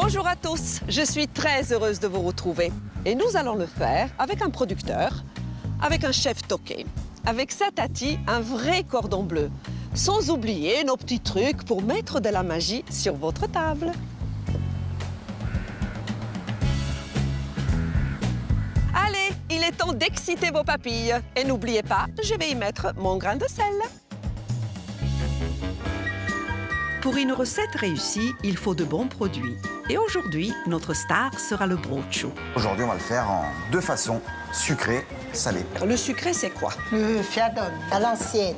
Bonjour à tous, je suis très heureuse de vous retrouver. Et nous allons le faire avec un producteur, avec un chef toqué, avec sa tati, un vrai cordon bleu, sans oublier nos petits trucs pour mettre de la magie sur votre table. Allez, il est temps d'exciter vos papilles. Et n'oubliez pas, je vais y mettre mon grain de sel. Pour une recette réussie, il faut de bons produits. Et aujourd'hui, notre star sera le broccio. Aujourd'hui, on va le faire en deux façons, sucré, salé. Le sucré, c'est quoi? Le fiadone, à l'ancienne.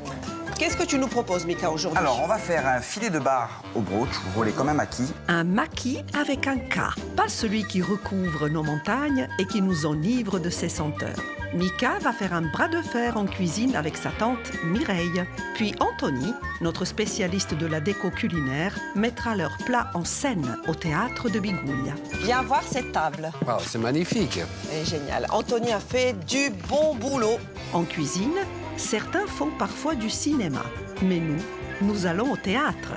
Qu'est-ce que tu nous proposes, Mika, aujourd'hui? Alors, on va faire un filet de bar au brooch, roulé comme un maquis. Un maquis avec un K, pas celui qui recouvre nos montagnes et qui nous enivre de ses senteurs. Mika va faire un bras de fer en cuisine avec sa tante Mireille. Puis Anthony, notre spécialiste de la déco culinaire, mettra leurs plats en scène au théâtre de Bigoulia. Viens voir cette table. Wow, c'est magnifique. C'est génial. Anthony a fait du bon boulot. En cuisine, certains font parfois du cinéma, mais nous allons au théâtre.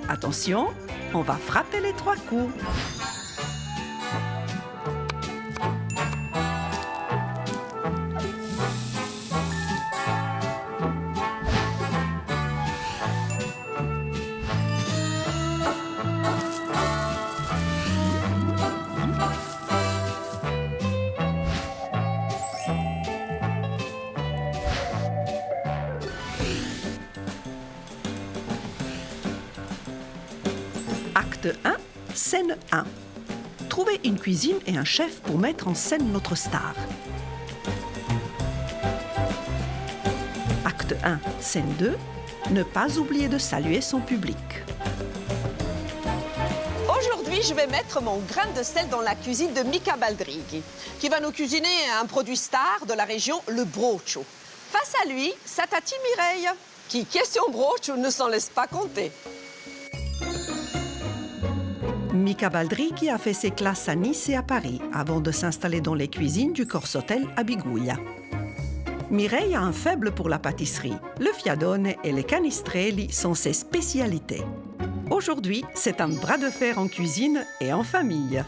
Attention, on va frapper les 3 coups. Acte 1, scène 1. Trouver une cuisine et un chef pour mettre en scène notre star. Acte 1, scène 2. Ne pas oublier de saluer son public. Aujourd'hui, je vais mettre mon grain de sel dans la cuisine de Mika Baldrighi, qui va nous cuisiner un produit star de la région, le broccio. Face à lui, sa tati Mireille, qui, question broccio, ne s'en laisse pas compter. Mika Baldrighi a fait ses classes à Nice et à Paris avant de s'installer dans les cuisines du Corse Hotel à Bigoulia. Mireille a un faible pour la pâtisserie. Le fiadone et les canistrelli sont ses spécialités. Aujourd'hui, c'est un bras de fer en cuisine et en famille.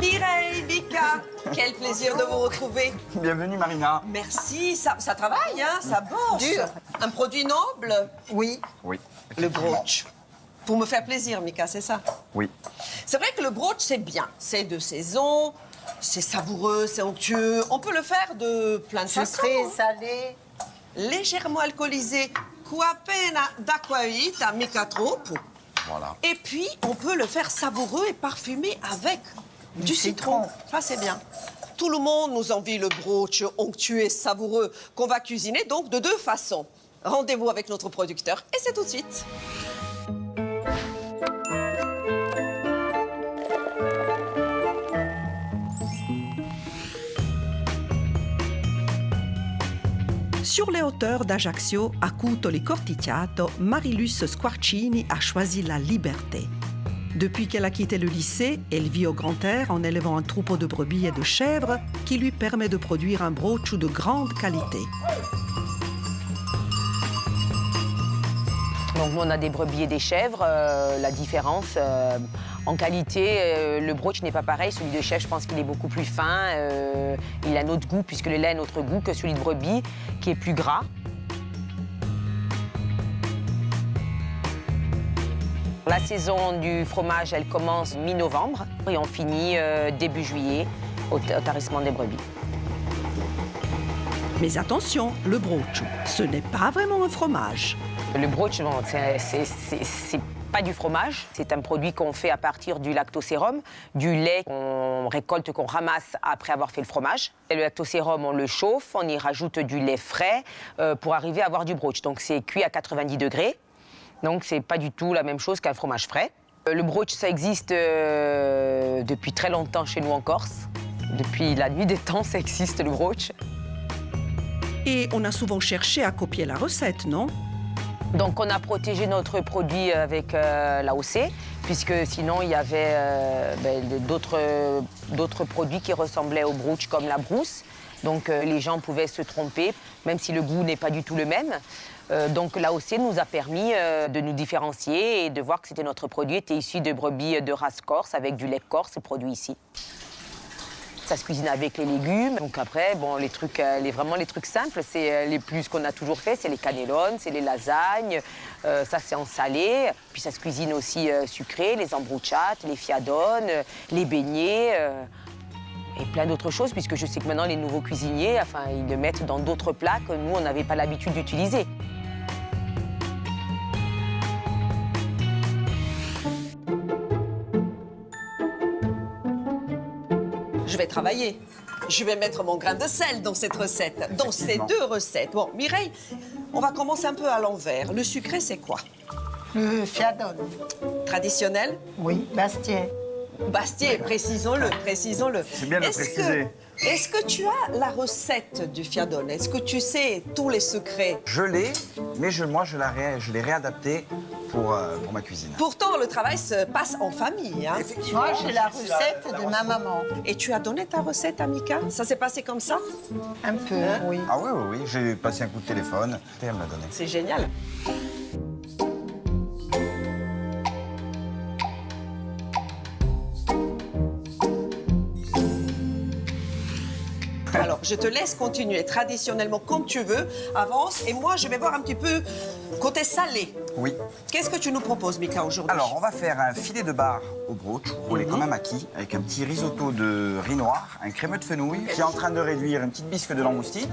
Mireille, Mika, quel plaisir de vous retrouver. Bienvenue, Marina. Merci, ça travaille, hein, ça bosse. Dur. Un produit noble, Oui. Oui. le brooch. Pour me faire plaisir, Mika, c'est ça? Oui. C'est vrai que le brooch, c'est bien. C'est de saison, c'est savoureux, c'est onctueux. On peut le faire de plein de façons. Sucré, salé. Légèrement alcoolisé, qua pena d'acqua vita, mica troppo. Voilà. Et puis, on peut le faire savoureux et parfumé avec du citron. Ça, c'est bien. Tout le monde nous envie le brooch onctueux et savoureux qu'on va cuisiner donc de deux façons. Rendez-vous avec notre producteur et c'est tout de suite. Sur les hauteurs d'Ajaccio, à Cutoli Corticciato, Marilus Squarcini a choisi la liberté. Depuis qu'elle a quitté le lycée, elle vit au grand air en élevant un troupeau de brebis et de chèvres qui lui permet de produire un broccio de grande qualité. Donc nous, on a des brebis et des chèvres. La différence, en qualité, le brooch n'est pas pareil. Celui de chèvre, je pense qu'il est beaucoup plus fin. Il a un autre goût, puisque le lait a un autre goût que celui de brebis, qui est plus gras. La saison du fromage, elle commence mi-novembre et on finit début juillet au tarissement des brebis. Mais attention, le broccio, ce n'est pas vraiment un fromage. Le brooch, bon, c'est pas du fromage. C'est un produit qu'on fait à partir du lactosérum, du lait qu'on récolte, qu'on ramasse après avoir fait le fromage. Et le lactosérum, on le chauffe, on y rajoute du lait frais pour arriver à avoir du brooch. Donc c'est cuit à 90 degrés. Donc c'est pas du tout la même chose qu'un fromage frais. Le brooch, ça existe depuis très longtemps chez nous en Corse. Depuis la nuit des temps, ça existe le brooch. Et on a souvent cherché à copier la recette, non? Donc on a protégé notre produit avec l'AOC, puisque sinon il y avait d'autres produits qui ressemblaient au brooch, comme la brousse. Donc les gens pouvaient se tromper, même si le goût n'est pas du tout le même. Donc l'AOC nous a permis de nous différencier et de voir que c'était notre produit était issu de brebis de race corse avec du lait corse produit ici. Ça se cuisine avec les légumes. Donc après, bon, vraiment les trucs simples, c'est les plus qu'on a toujours fait, c'est les cannellones, c'est les lasagnes. Ça, c'est en salé. Puis ça se cuisine aussi sucré, les embrucciates, les fiadones, les beignets. Et plein d'autres choses, puisque je sais que maintenant, les nouveaux cuisiniers, enfin, ils le mettent dans d'autres plats que nous, on n'avait pas l'habitude d'utiliser. Je vais travailler. Je vais mettre mon grain de sel dans cette recette, dans ces Effectivement. 2 recettes. Bon, Mireille, on va commencer un peu à l'envers. Le sucré, c'est quoi? Le fiadone. Traditionnel? Oui, Bastien. Bastier, précisons-le, précisons-le. C'est bien de le préciser. Est-ce que tu as la recette du fiadone? Est-ce que tu sais tous les secrets? Je l'ai, mais je l'ai réadapté pour ma cuisine. Pourtant, le travail se passe en famille. Hein? Effectivement. Moi, j'ai la recette de ma maman. Et tu as donné ta recette à Mika? Ça s'est passé comme ça? Un peu, oui. Ah oui, oui, oui. J'ai passé un coup de téléphone et elle me l'a donné. C'est génial. Alors, je te laisse continuer traditionnellement comme tu veux. Avance. Et moi, je vais voir un petit peu côté salé. Oui. Qu'est-ce que tu nous proposes, Mika, aujourd'hui? Alors, on va faire un filet de bar au brooch, roulé comme un maquis, avec un petit risotto de riz noir, un crémeux de fenouil, qui est en train de réduire une petite bisque de langoustine.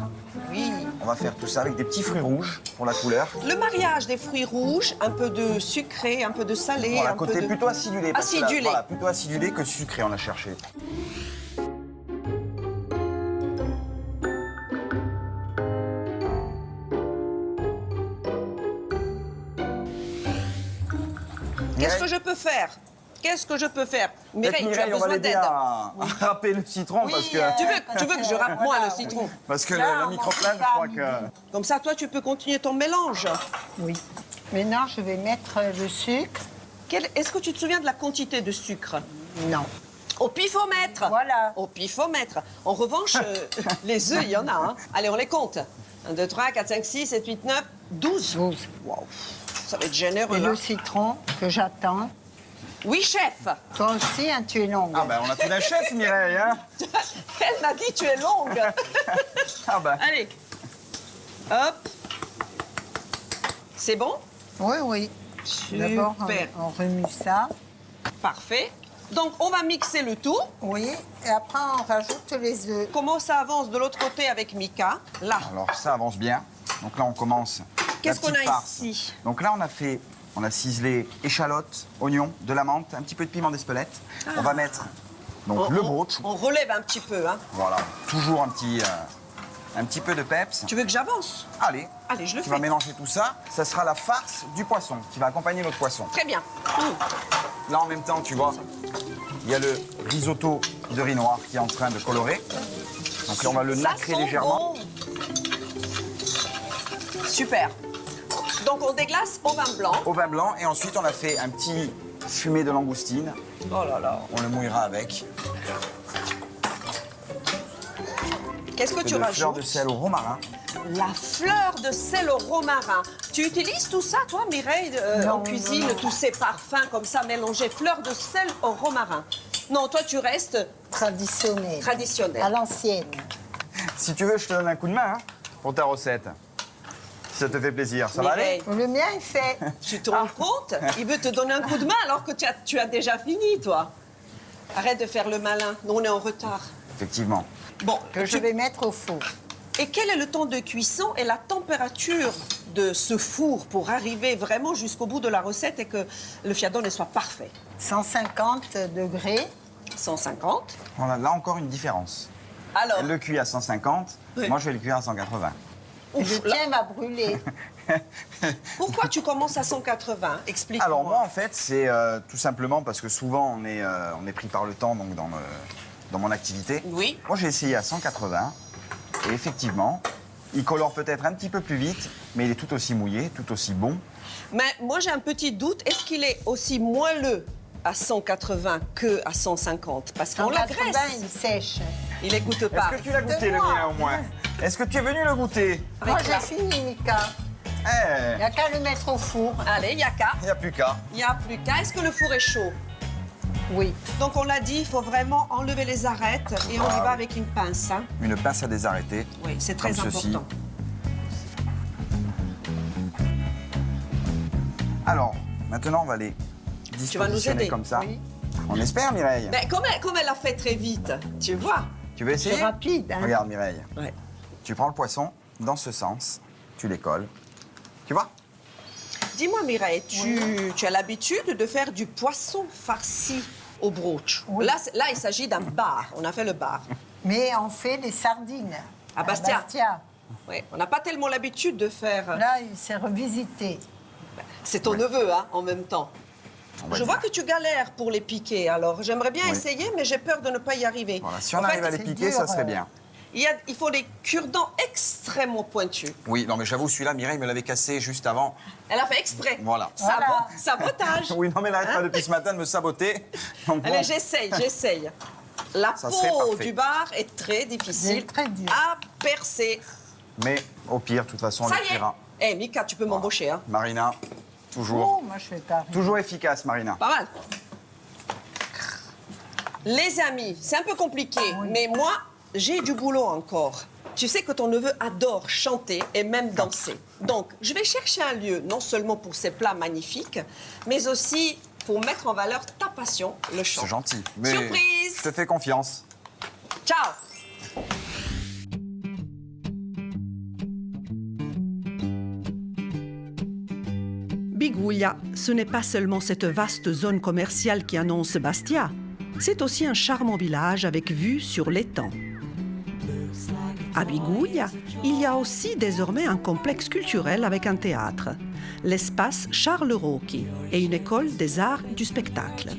Oui. On va faire tout ça avec des petits fruits rouges pour la couleur. Le mariage des fruits rouges, un peu de sucré, un peu de salé, Voilà, un peu côté de... plutôt acidulé. parce que là, Acidulé. voilà, plutôt acidulé que sucré, on a cherché. Qu'est-ce que je peux faire? Qu'est-ce que je peux faire? Mireille, tu as Mireille, on va besoin l'aider d'aide. à râper le citron parce que... Tu veux que je râpe moi le citron? Parce que Là, la on microplane, je va crois que... Comme ça, toi, tu peux continuer ton mélange. Oui. Maintenant, je vais mettre le sucre. Est-ce que tu te souviens de la quantité de sucre? Non. Au pifomètre. Voilà. Au pifomètre. En revanche, les œufs, il y en a. Hein. Allez, on les compte. 1, 2, 3, 4, 5, 6, 7, 8, 9, 12. 12. Waouh, ça va être généreux, Et là. le citron que j'attends. Oui, chef. Toi aussi, hein, tu es longue. Ah ben, on a tout d'un chef, Mireille, hein. Elle m'a dit, tu es longue. Ah ben... Allez. Hop. C'est bon? Oui, oui. D'abord, Super. on remue ça. Parfait. Donc, on va mixer le tout. Oui. Et après, on rajoute les œufs. Comment ça avance de l'autre côté avec Mika? Là. Alors, ça avance bien. Donc là, on commence. Qu'est-ce la qu'on petite a farce. ici? Donc là, on a ciselé échalotes, oignons, de la menthe, un petit peu de piment d'Espelette. On va mettre donc le brooch. On relève un petit peu, hein. Voilà, toujours un petit peu de peps. Tu veux que j'avance? Allez, Allez, je le tu fais. vas mélanger tout ça. Ça sera la farce du poisson qui va accompagner notre poisson. Très bien. Là, en même temps, tu vois, il y a le risotto de riz noir qui est en train de colorer. Donc là, on va le Ça nacrer sent légèrement. bon. Super. Donc on déglace au vin blanc. Au vin blanc. Et ensuite, on a fait un petit fumé de langoustine. Oh là là. On le mouillera avec. Qu'est-ce que tu De fleur de rajoutes? sel au romarin. La fleur de sel au romarin. Tu utilises tout ça, toi, Mireille, Non, en cuisine, non. tous ces parfums comme ça, mélangés, fleur de sel au romarin? Non, toi, tu restes Traditionnel. traditionnel. À l'ancienne. Si tu veux, je te donne un coup de main hein, pour ta recette. Si ça te fait plaisir. Ça va aller? Mireille, Le mien est fait. tu te rends compte? Il veut te donner un coup de main alors que tu as déjà fini, toi. Arrête de faire le malin. Nous, on est en retard. Effectivement. Bon, Que je vais mettre au four. Et quel est le temps de cuisson et la température de ce four pour arriver vraiment jusqu'au bout de la recette et que le fiadone soit parfait? 150 degrés. 150. Voilà, là encore une différence. Alors, Elle le cuit à 150, Oui. moi je vais le cuire à 180. Et le tien va brûler. pourquoi tu commences à 180? Explique-moi. Alors moi en fait c'est tout simplement parce que souvent on est pris par le temps donc dans mon activité. Oui. Moi j'ai essayé à 180 et effectivement il colore peut-être un petit peu plus vite mais il est tout aussi mouillé, tout aussi bon. Mais moi, j'ai un petit doute. Est-ce qu'il est aussi moelleux à 180 que à 150? Parce qu'on 180, l'agresse. il sèche. Il les goûte pas. Est-ce que tu l'as goûté, le mien, au moins? Est-ce que tu es venu le goûter? Moi, Avec la- j'ai fini, Mika. Eh, Il n'y a qu'à le mettre au four. Allez, il n'y a qu'à. il n'y a plus qu'à. Il n'y a plus qu'à. Est-ce que le four est chaud? Oui. Donc on l'a dit, il faut vraiment enlever les arêtes et on y va avec une pince. Hein. Une pince à désarrêter. Oui, c'est très Comme ceci. important. Alors, maintenant, on va les vas nous dispositionner aider? comme ça. Oui. On espère, Mireille. Mais comme elle a fait très vite, tu vois. Tu veux essayer? C'est rapide, hein. Regarde, Mireille. Ouais. Tu prends le poisson dans ce sens, tu les colles. Tu vois? Dis-moi Mireille, tu as l'habitude de faire du poisson farci au brooch. Oui. Là, il s'agit d'un bar. On a fait le bar. Mais on fait des sardines. À Bastia. Bastia. Oui, on n'a pas tellement l'habitude de faire... Là, il s'est revisité. C'est ton neveu, hein, en même temps. On va Je dire. vois que tu galères pour les piquer, alors j'aimerais bien Oui. essayer, mais j'ai peur de ne pas y arriver. Voilà, si on En fait, arrive à les c'est piquer, dur, ça serait bien. il faut des cure-dents extrêmement pointus. Oui, non, mais j'avoue, celui-là, Mireille me l'avait cassé juste avant. Elle a fait exprès. Voilà. Voilà. Sabotage. Oui, non, mais elle n'arrête pas depuis ce matin de me saboter. Donc, bon, Allez, j'essaye. La Ça serait peau parfait. du bar est très difficile C'est très dur. à percer. mais au pire, de toute façon, on Ça les y est. pliera. Eh, Mika, tu peux m'embaucher, hein. Marina, toujours. Oh, moi, je fais pareil. Toujours efficace, Marina. Pas mal. Les amis, c'est un peu compliqué, mais moi, j'ai du boulot encore. Tu sais que ton neveu adore chanter et même danser. Donc, je vais chercher un lieu, non seulement pour ces plats magnifiques, mais aussi pour mettre en valeur ta passion, le chant. C'est gentil. Mais Surprise. je te fais confiance. Ciao. Biguglia, ce n'est pas seulement cette vaste zone commerciale qui annonce Bastia, c'est aussi un charmant village avec vue sur l'étang. À Biguglia, il y a aussi désormais un complexe culturel avec un théâtre, l'espace Charles Rocchi et une école des arts du spectacle.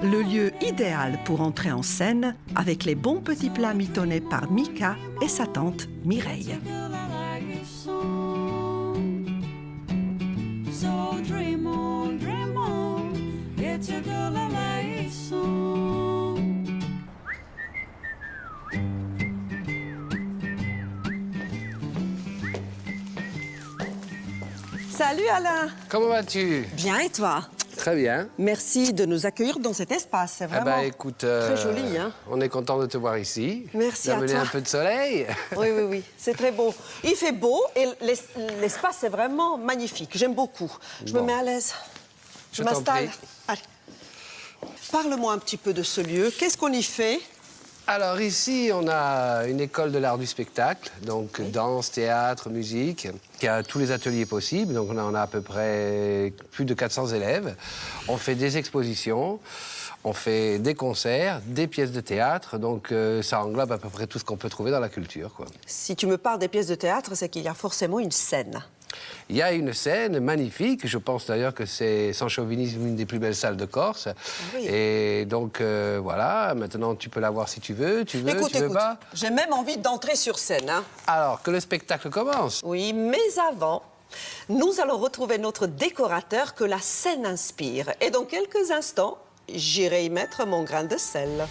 Le lieu idéal pour entrer en scène avec les bons petits plats mitonnés par Mika et sa tante Mireille. So dream on, it's a girl I like song. Salut Alain. Comment vas-tu? Bien et toi? Très bien. Merci de nous accueillir dans cet espace, c'est Eh vraiment ben, écoute, très joli. Hein. on est content de te voir ici. Merci à d'amener toi. un peu de soleil. Oui, c'est très beau. Il fait beau et l'espace est vraiment magnifique. J'aime beaucoup. Je me Bon. mets à l'aise. Je Je t'en m'installe. prie. Allez. Parle-moi un petit peu de ce lieu. Qu'est-ce qu'on y fait? Alors ici, on a une école de l'art du spectacle, donc danse, théâtre, musique, qui a tous les ateliers possibles. Donc on a à peu près plus de 400 élèves. On fait des expositions, on fait des concerts, des pièces de théâtre. Donc ça englobe à peu près tout ce qu'on peut trouver dans la culture, quoi. Si tu me parles des pièces de théâtre, c'est qu'il y a forcément une scène. Il y a une scène magnifique, je pense d'ailleurs que c'est sans chauvinisme une des plus belles salles de Corse. oui. Et donc voilà, maintenant tu peux la voir si tu veux, tu veux, Écoute, tu veux pas. j'ai même envie d'entrer sur scène. Hein. Alors que le spectacle commence. Oui, mais avant, nous allons retrouver notre décorateur que la scène inspire. Et dans quelques instants, j'irai y mettre mon grain de sel.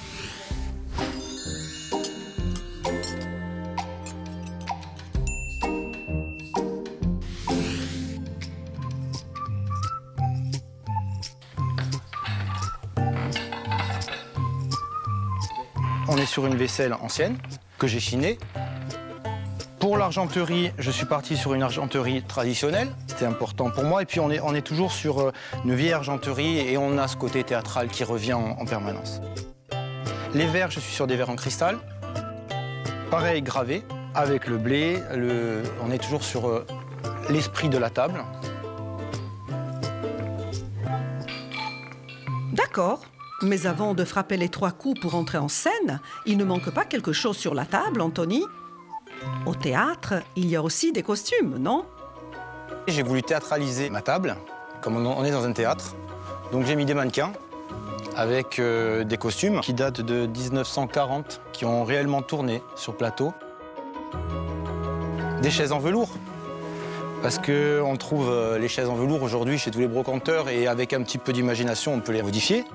On est sur une vaisselle ancienne que j'ai chinée. Pour l'argenterie, je suis parti sur une argenterie traditionnelle. C'était important pour moi. Et puis on est toujours sur une vieille argenterie et on a ce côté théâtral qui revient en permanence. Les verres, je suis sur des verres en cristal. Pareil, gravé, avec le blé. On est toujours sur l'esprit de la table. D'accord, mais avant de frapper les 3 coups pour entrer en scène, il ne manque pas quelque chose sur la table, Anthony? Au théâtre, il y a aussi des costumes, non? J'ai voulu théâtraliser ma table, comme on est dans un théâtre. Donc j'ai mis des mannequins avec des costumes qui datent de 1940, qui ont réellement tourné sur plateau. Des chaises en velours, parce qu'on trouve les chaises en velours aujourd'hui chez tous les brocanteurs et avec un petit peu d'imagination, on peut les modifier.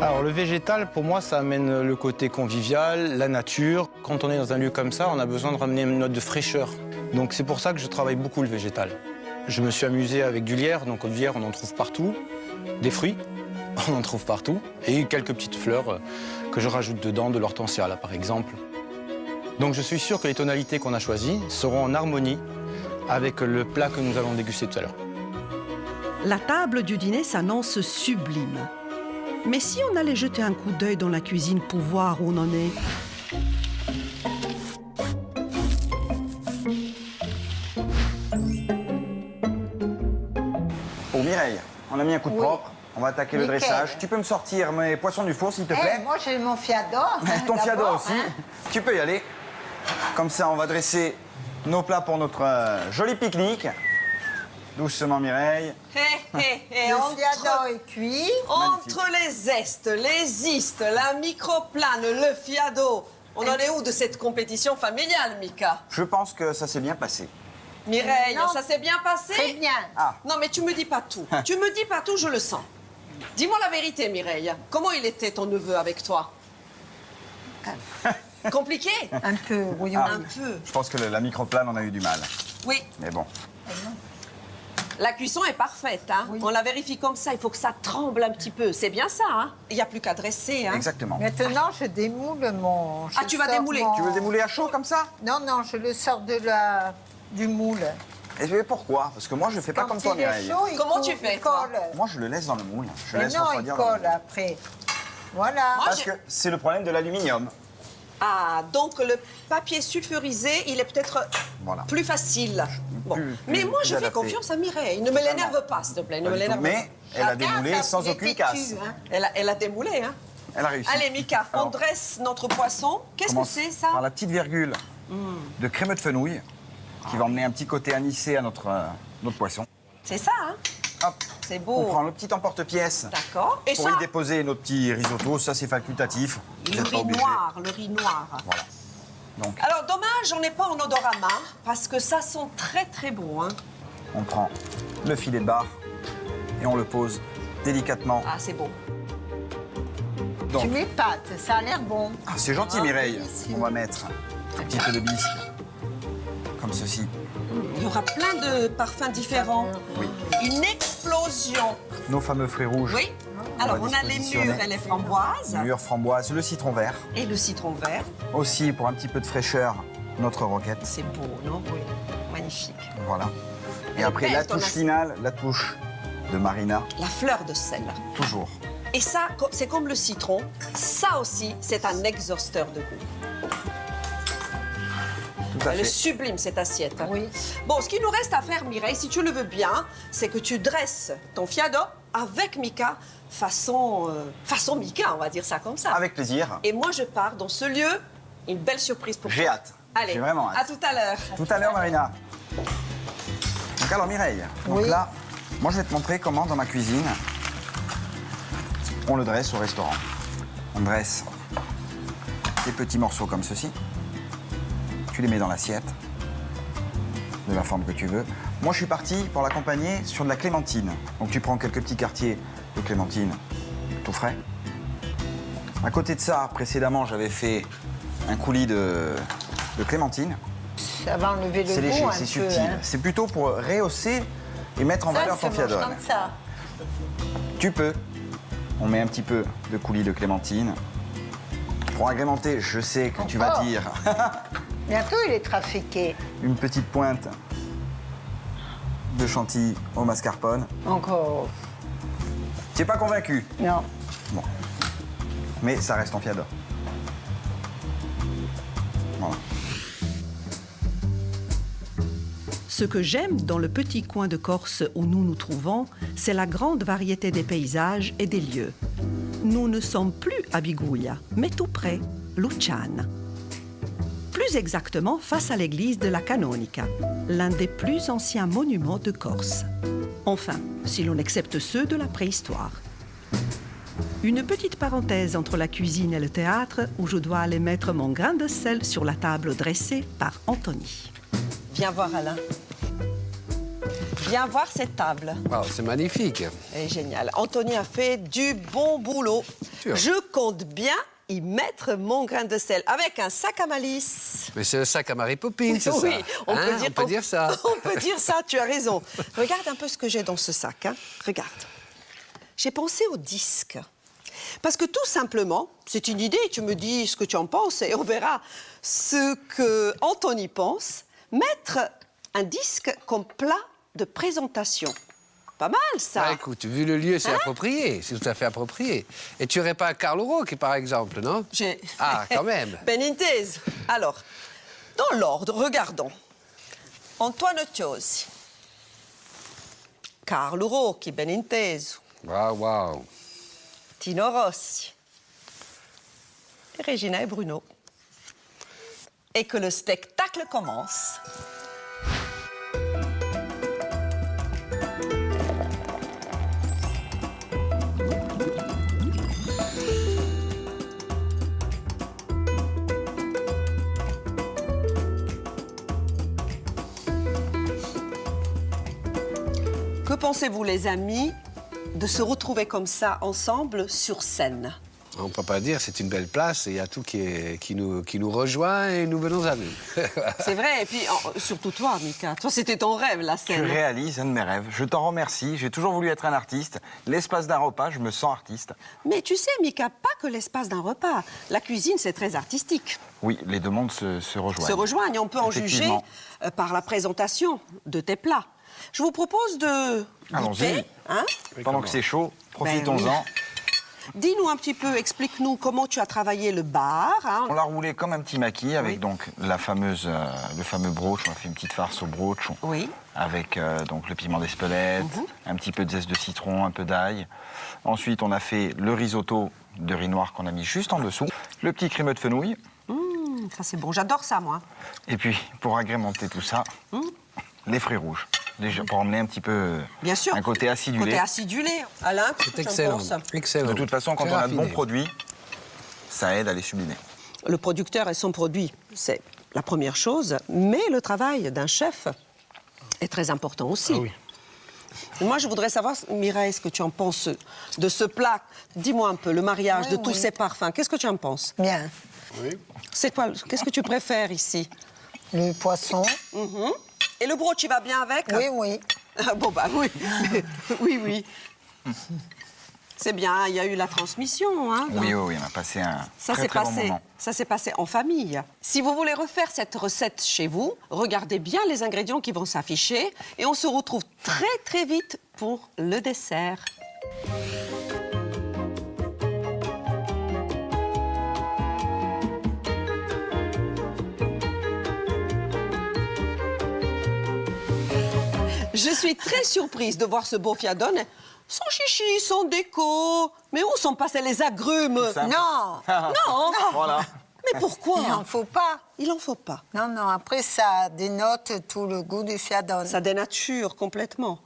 Alors le végétal, pour moi, ça amène le côté convivial, la nature. Quand on est dans un lieu comme ça, on a besoin de ramener une note de fraîcheur. Donc c'est pour ça que je travaille beaucoup le végétal. Je me suis amusé avec du lierre, donc du lierre on en trouve partout. Des fruits, on en trouve partout. Et quelques petites fleurs que je rajoute dedans, de l'hortensia là par exemple. Donc je suis sûr que les tonalités qu'on a choisies seront en harmonie avec le plat que nous allons déguster tout à l'heure. La table du dîner s'annonce sublime. Mais si on allait jeter un coup d'œil dans la cuisine pour voir où on en est? Pour Mireille, on a mis un coup de Oui. propre. On va attaquer le Nickel. dressage. Tu peux me sortir mes poissons du four, s'il te plaît? Moi, j'ai mon fiador. Ton fiado d'abord, aussi. hein. Tu peux y aller. Comme ça, on va dresser nos plats pour notre joli pique-nique. Doucement, Mireille. Hé, hé, hé, Le entre, fiador est cuit. entre les zestes, les istes, la microplane, le fiado, on en est où de cette compétition familiale, Mika? Je pense que ça s'est bien passé. Mireille, Non. ça s'est bien passé? Très bien. Ah, Non, mais tu me dis pas tout. Tu me dis pas tout, je le sens. Dis-moi la vérité, Mireille. Comment il était ton neveu avec toi? Compliqué? Un peu, oui, Un oui. peu. je pense que la microplane, on a eu du mal. Oui, Mais bon. la cuisson est parfaite. Hein? Oui. On la vérifie comme ça. Il faut que ça tremble un petit peu. C'est bien ça. Hein? Il n'y a plus qu'à dresser. Hein? Exactement. Maintenant, je démoule mon... Ah, je tu vas sors démouler. mon- Tu veux le démouler à chaud comme ça? Non, non, je le sors du moule. Et mais pourquoi? Parce que moi, je ne fais pas Quand comme toi, il est Mireille. chaud, il Comment colle- tu fais, il toi colle. Moi, je le laisse dans le moule. Je Mais laisse non, il refroidir dans le colle moule. après. Voilà. Moi, Parce que c'est le problème de l'aluminium. Ah, donc le papier sulfurisé, il est peut-être Voilà. plus facile. Bon. plus- Mais moi, plus je fais adapté. confiance à Mireille. Ne me l'énerve pas, s'il te plaît. Ne Pas me du tout. l'énerve Mais pas. elle a Ah, démoulé ça, sans il aucune était casse. tue, hein. Elle a démoulé, hein. Elle a réussi. Allez, Mika, on Alors, dresse notre poisson. Qu'est-ce que commence c'est, ça? Par la petite virgule de crémeux de fenouil qui va emmener un petit côté anisé à notre poisson. C'est ça, hein? Hop, C'est on beau. prend le petit emporte-pièce. D'accord. Et Pour ça, y déposer nos petits risottos, ça c'est facultatif. Vous le n'êtes pas riz obligé. noir, le riz noir. Voilà. Donc, Alors, dommage, on n'est pas en odorama, parce que ça sent très, très bon, hein. on prend le filet de bar et on le pose délicatement. Ah, c'est beau. Donc, Tu m'épates, ça a l'air bon. ah, c'est gentil, Ah, Mireille. délicieux. On va mettre un petit peu de bisque, comme ceci. Il y aura plein de parfums différents. Oui. Une explosion. Nos fameux fruits rouges. Oui. Alors, va on a les dispositionner. mûres et les framboises. Mûres, framboises, le citron vert. Et le citron vert. Aussi, pour un petit peu de fraîcheur, notre roquette. C'est beau, non? Oui. Magnifique. Voilà. Elle Et est après, belle, la ton touche assiette. finale, la touche de Marina, La fleur de sel. toujours. Et ça, c'est comme le citron. Ça aussi, c'est un exhausteur de goût. Tout à Elle est fait. sublime, cette assiette. hein. Oui. Bon, ce qu'il nous reste à faire, Mireille, si tu le veux bien, c'est que tu dresses ton fiado avec Mika, façon Mika, on va dire ça comme ça. Avec plaisir. Et moi, je pars dans ce lieu, une belle surprise pour J'ai toi. hâte. Allez, J'ai vraiment à hâte. tout à l'heure. Tout à l'heure, Marina. Donc alors, Mireille, donc Oui. là, moi je vais te montrer comment dans ma cuisine, on le dresse au restaurant. On dresse des petits morceaux comme ceci. Tu les mets dans l'assiette, de la forme que tu veux. Moi, je suis parti pour l'accompagner sur de la clémentine. Donc tu prends quelques petits quartiers de clémentine, tout frais. À côté de ça, précédemment, j'avais fait un coulis de clémentine. Ça va enlever le C'est goût léger, un c'est peu, subtil. hein. C'est plutôt pour rehausser et mettre en Ça, valeur se ton mange fiadone. comme ça. Tu peux. On met un petit peu de coulis de clémentine. Pour agrémenter, je sais que tu vas Encore dire Bientôt, il est trafiqué. une petite pointe de chantilly au mascarpone. Encore. Tu n'es pas convaincu? Non. Bon. Mais ça reste en fiador. Voilà. Ce que j'aime dans le petit coin de Corse où nous nous trouvons, c'est la grande variété des paysages et des lieux. Nous ne sommes plus à Biguglia, mais tout près, Luciana. Plus exactement face à l'église de la Canonica, l'un des plus anciens monuments de Corse. Enfin, si l'on accepte ceux de la préhistoire. Une petite parenthèse entre la cuisine et le théâtre où je dois aller mettre mon grain de sel sur la table dressée par Anthony. Viens voir Alain. Viens voir cette table. Wow, c'est magnifique. Elle est géniale. Anthony a fait du bon boulot. Sûr. Je compte bien y mettre mon grain de sel avec un sac à malice. Mais c'est le sac à Mary Poppins, c'est ça? Oui, on Hein, peut dire, on peut dire ça. On peut dire ça, tu as raison. Regarde un peu ce que j'ai dans ce sac. Hein. Regarde. J'ai pensé au disque. Parce que tout simplement, c'est une idée, tu me dis ce que tu en penses et on verra ce que Anthony pense. Mettre un disque comme plat de présentation. Pas mal, ça. Ah, écoute, vu le lieu, c'est approprié, c'est tout à fait approprié. Et tu aurais pas un Carlo Rocchi, par exemple, non? J'ai... Ah, quand même. Benitez. Alors, dans l'ordre, regardons. Antoine Tiosi. Carlo Rocchi, Benitez. Waouh, waouh. Tino Rossi. Et Regina et Bruno. Et que le spectacle commence. Que pensez-vous, les amis, de se retrouver comme ça, ensemble, sur scène? On ne peut pas dire, c'est une belle place, et il y a tout qui nous rejoint, et nous venons à nous. C'est vrai, et puis surtout toi, Mika. Toi, c'était ton rêve, la Tu scène. réalises un de mes rêves. Je t'en remercie. J'ai toujours voulu être un artiste. L'espace d'un repas, je me sens artiste. Mais tu sais, Mika, pas que l'espace d'un repas. La cuisine, c'est très artistique. Oui, les deux mondes se rejoignent. Se rejoignent, et on peut en juger Effectivement. par la présentation de tes plats. Je vous propose de Allons-y. goûter, hein? Pendant que c'est chaud, profitons-en. Ben oui. Dis-nous un petit peu, explique-nous comment tu as travaillé le bar. Hein? On l'a roulé comme un petit maquis avec donc le fameux brooch. On a fait une petite farce au brooch. Oui. Avec donc le piment d'Espelette, un petit peu de zeste de citron, un peu d'ail. Ensuite, on a fait le risotto de riz noir qu'on a mis juste en dessous. Le petit crémeux de fenouil. Ça, c'est bon. J'adore ça, moi. Et puis, pour agrémenter tout ça, les fruits rouges. Déjà, pour emmener un petit peu Bien sûr. un côté acidulé. Côté acidulé. Alain, qu'est-ce que C'est tu en excellent, penses? excellent. De toute façon, quand Très on a de bons raffiné. produits, ça aide à les sublimer. Le producteur et son produit, c'est la première chose, mais le travail d'un chef est très important aussi. Ah oui. Moi, je voudrais savoir, Mireille, ce que tu en penses de ce plat. Dis-moi un peu, le mariage Oui, de tous oui. ces parfums. Qu'est-ce que tu en penses? Bien. C'est quoi? Qu'est-ce que tu préfères ici? Le poisson. Et le brooch, il va bien avec? Oui, oui. Ah, bon, bah oui. Oui, oui. C'est bien, il y a eu la transmission. Hein, Oui, oui, on a passé un Ça très, s'est très bon passé, moment. ça s'est passé en famille. Si vous voulez refaire cette recette chez vous, regardez bien les ingrédients qui vont s'afficher et on se retrouve très très vite pour le dessert. Je suis très surprise de voir ce beau fiadone. Sans chichi, sans déco. Mais où sont passés les agrumes? Ça. Non, Non. Voilà. Mais pourquoi? il n'en faut pas. Il en faut pas. Non, non, après ça dénote tout le goût du fiadone. Ça dénature complètement.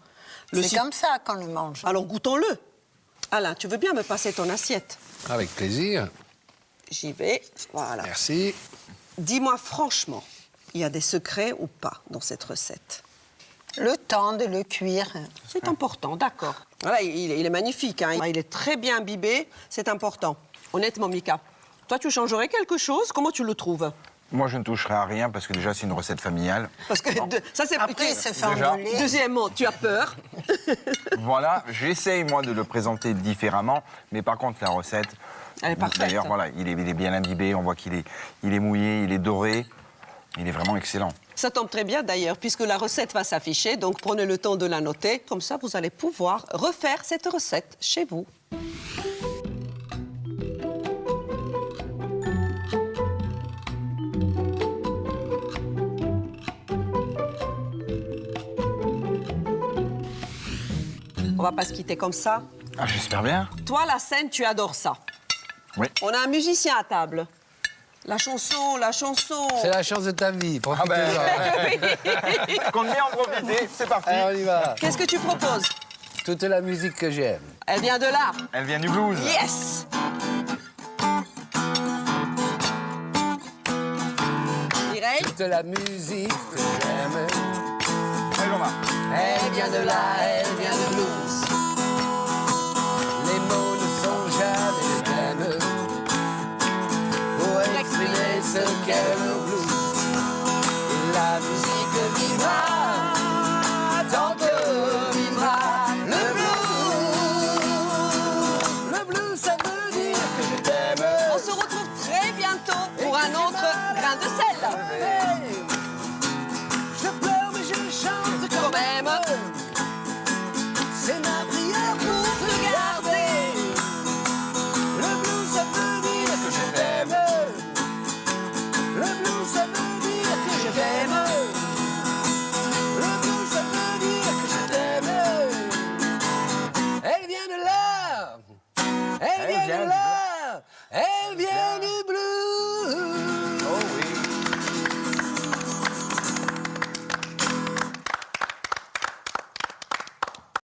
C'est cit- comme ça qu'on le mange. Alors goûtons-le. Alain, tu veux bien me passer ton assiette? Avec plaisir. J'y vais. Voilà. Merci. Dis-moi franchement, il y a des secrets ou pas dans cette recette? Le temps de le cuire. C'est important, d'accord. Voilà, il est magnifique, hein. Il est très bien imbibé, c'est important. Honnêtement, Mika, toi, tu changerais quelque chose? Comment tu le trouves? Moi, je ne toucherai à rien parce que déjà, c'est une recette familiale. Parce que ça, c'est Après, il se fait Déjà. engueuler. Deuxièmement, tu as peur. Voilà, j'essaye, moi, de le présenter différemment. Mais par contre, la recette... Elle est parfaite. D'ailleurs, voilà, il est bien imbibé. On voit qu'il est mouillé, il est doré. Il est vraiment excellent. Ça tombe très bien d'ailleurs, puisque la recette va s'afficher, donc prenez le temps de la noter. Comme ça, vous allez pouvoir refaire cette recette chez vous. On va pas se quitter comme ça. Ah, j'espère bien. Toi, la scène, tu adores ça. Oui. On a un musicien à table. La chanson, la chanson. C'est la chance de ta vie. Ah ben, Profitez-en. je compte bien en profiter. C'est parti. Allez, on y va. Qu'est-ce que tu proposes? Toute la musique que j'aime. Elle vient de là. Elle vient du blues. Yes! Mireille? Toute la musique que j'aime. Allez, Romain. Elle vient vient de la haine.